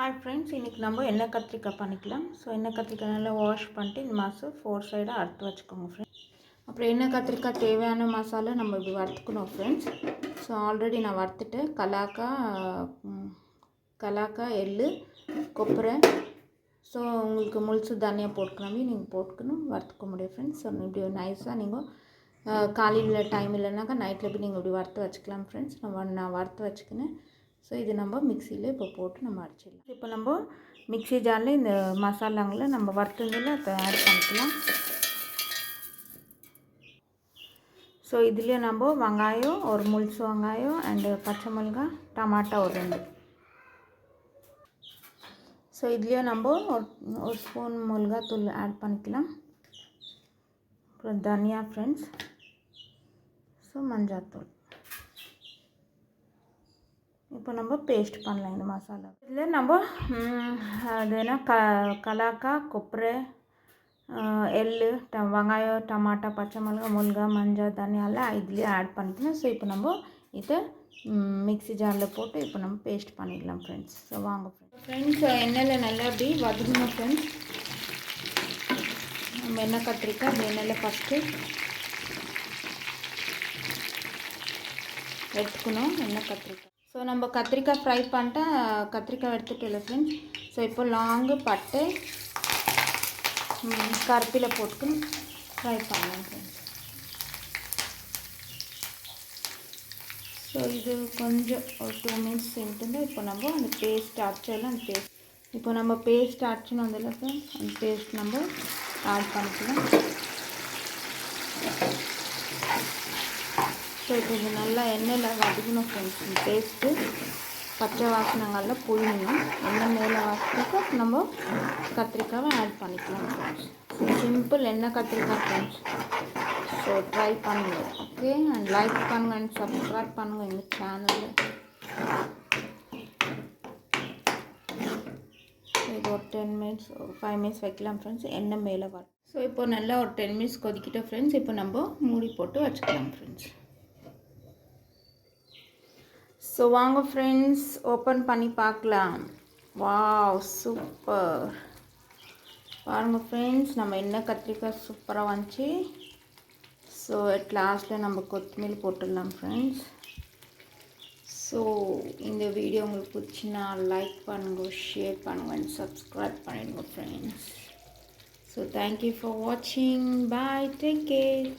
Hi friends, இன்றைக்கி நம்ம எண்ணெய் கத்திரிக்காய் பண்ணிக்கலாம். ஸோ எண்ணெய் கத்திரிக்காய் நல்லா வாஷ் பண்ணிட்டு இந்த மாதம் 4 சைடாக அறுத்து வச்சுக்கோங்க ஃப்ரெண்ட்ஸ். அப்புறம் எண்ணெய் கத்திரிக்காய் தேவையான மசாலா நம்ம இப்படி வறுத்துக்கணும் ஃப்ரெண்ட்ஸ். ஸோ ஆல்ரெடி நான் வறுத்துட்டு கலாக்காய் எள்ளு கொப்பரை, ஸோ உங்களுக்கு முழுசு தனியாக போட்டுக்கலாமே நீங்கள் போட்டுக்கணும் வறுத்துக்க முடியும் ஃப்ரெண்ட்ஸ். ஸோ இப்படி நைஸாக நீங்கள் காலையில் டைம் இல்லைனாக்கா நைட்டில் போய் நீங்கள் இப்படி வறுத்து வச்சுக்கலாம் ஃப்ரெண்ட்ஸ். நான் வறுத்து வச்சுக்கினேன். ஸோ இது நம்ம மிக்சியில் இப்போ போட்டு நம்ம அரைச்சிடலாம். இப்போ நம்ம மிக்சி ஜாரில் இந்த மசாலாங்களை நம்ம வறுத்ததில் அதை ஆட் பண்ணிக்கலாம். ஸோ இதுலேயே நம்ம வெங்காயம் ஒரு முழுசு வெங்காயம் அண்டு பச்சை மிளகாய் டமாட்டா ஒரு 2. ஸோ இதுலேயே நம்ம ஒரு ஸ்பூன் மிளகாத்தூள் ஆட் பண்ணிக்கலாம். அப்புறம் தனியா ஃப்ரெண்ட்ஸ், ஸோ மஞ்சாத்தூள். இப்போ நம்ம பேஸ்ட் பண்ணலாம் இந்த மசாலா. இதில் நம்ம அது என்ன கலாக்காய் கொப்பரை எள்ளு வெங்காயம் டமாட்டா பச்சை மிளகாய் மஞ்சள் தனியாலாம் இதுலேயே ஆட் பண்ணிக்கலாம். ஸோ இப்போ நம்ம இதை மிக்ஸி ஜாரில் போட்டு இப்போ நம்ம பேஸ்ட் பண்ணிடலாம் ஃப்ரெண்ட்ஸ். ஸோ வாங்க ஃப்ரெண்ட்ஸ், எண்ணெயில் நல்லா அப்படி வதங்கணும் ஃப்ரெண்ட்ஸ். நம்ம எண்ணெய் கத்திரிக்காய் அந்த எண்ணெயில் ஃபஸ்ட்டு எடுத்துக்கணும் எண்ணெய் கத்திரிக்காய். ஸோ நம்ம கத்திரிக்காய் ஃப்ரை பண்ணிட்டா கத்திரிக்காய் எடுத்துகிட்டு இல்லை ஃப்ரெண்ட்ஸ். ஸோ இப்போ லாங்கு பட்டை கருப்பில் போட்டு ஃப்ரை பண்ணலாம் ஃப்ரெண்ட்ஸ். ஸோ இது கொஞ்சம் ஒரு 2 மினிட்ஸ் செஞ்சுட்டு இப்போ நம்ம அந்த பேஸ்ட் அரைச்செல்லாம் அந்த பேஸ்ட் இப்போ நம்ம பேஸ்ட் அரைச்சின்னு வந்தில்ல ஃப்ரெண்ட்ஸ், அந்த பேஸ்ட் நம்ம ஆட் பண்ணிக்கலாம். ஸோ இப்போ இது நல்லா எண்ணெயில் வதக்கணும் ஃப்ரெண்ட்ஸ். இந்த பேஸ்ட்டு பச்சை வாசனைங்களில் புழியணும். எண்ணெய் மேலே வாசனைக்கு நம்ம கத்திரிக்காவை ஆட் பண்ணிக்கலாம் ஃப்ரெண்ட்ஸ். ஸோ சிம்பிள் எண்ணெய் கத்திரிக்காய் ஃப்ரெண்ட்ஸ். ஸோ ட்ரை பண்ணுங்கள், ஓகே. அண்ட் லைக் பண்ணுங்கள் அண்ட் சப்ஸ்கிரைப் பண்ணுங்கள் எங்கள் சேனலில். ஸோ இது ஒரு 10 மினிட்ஸ் ஒரு 5 மினிட்ஸ் வைக்கலாம் ஃப்ரெண்ட்ஸ், எண்ணெய் மேலே வரும். ஸோ இப்போ நல்லா ஒரு 10 மினிட்ஸ் கொதிக்கிட்டோம் ஃப்ரெண்ட்ஸ். இப்போ நம்ம மூடி போட்டு வச்சுக்கலாம் ஃப்ரெண்ட்ஸ். ஸோ வாங்க ஃப்ரெண்ட்ஸ், ஓப்பன் பண்ணி பார்க்கலாம். Wow, super. பாருங்கள் ஃப்ரெண்ட்ஸ், நம்ம எண்ணெய் கத்திரிக்காய் சூப்பராக வந்துச்சு. ஸோ அட் லாஸ்ட்டில் நம்ம கொத்தமல்லி போட்டுடலாம் ஃப்ரெண்ட்ஸ். ஸோ இந்த வீடியோ உங்களுக்கு பிடிச்சின்னா லைக் பண்ணுங்க, ஷேர் பண்ணுங்க அண்ட் சப்ஸ்கிரைப் பண்ணிடுங்க ஃப்ரெண்ட்ஸ். ஸோ தேங்க்யூ ஃபார் வாட்சிங். பாய், டேக் கேர்.